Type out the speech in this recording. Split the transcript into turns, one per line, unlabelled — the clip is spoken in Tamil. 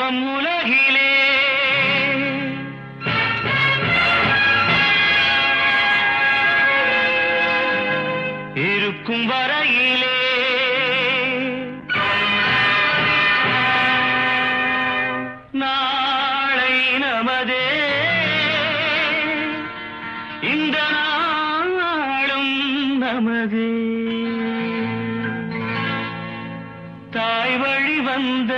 தெய்வம் உலகிலே இருக்கும் வரையிலே நாளை நமதே, இந்த நாளும் நமதே. தாய் வழி வந்த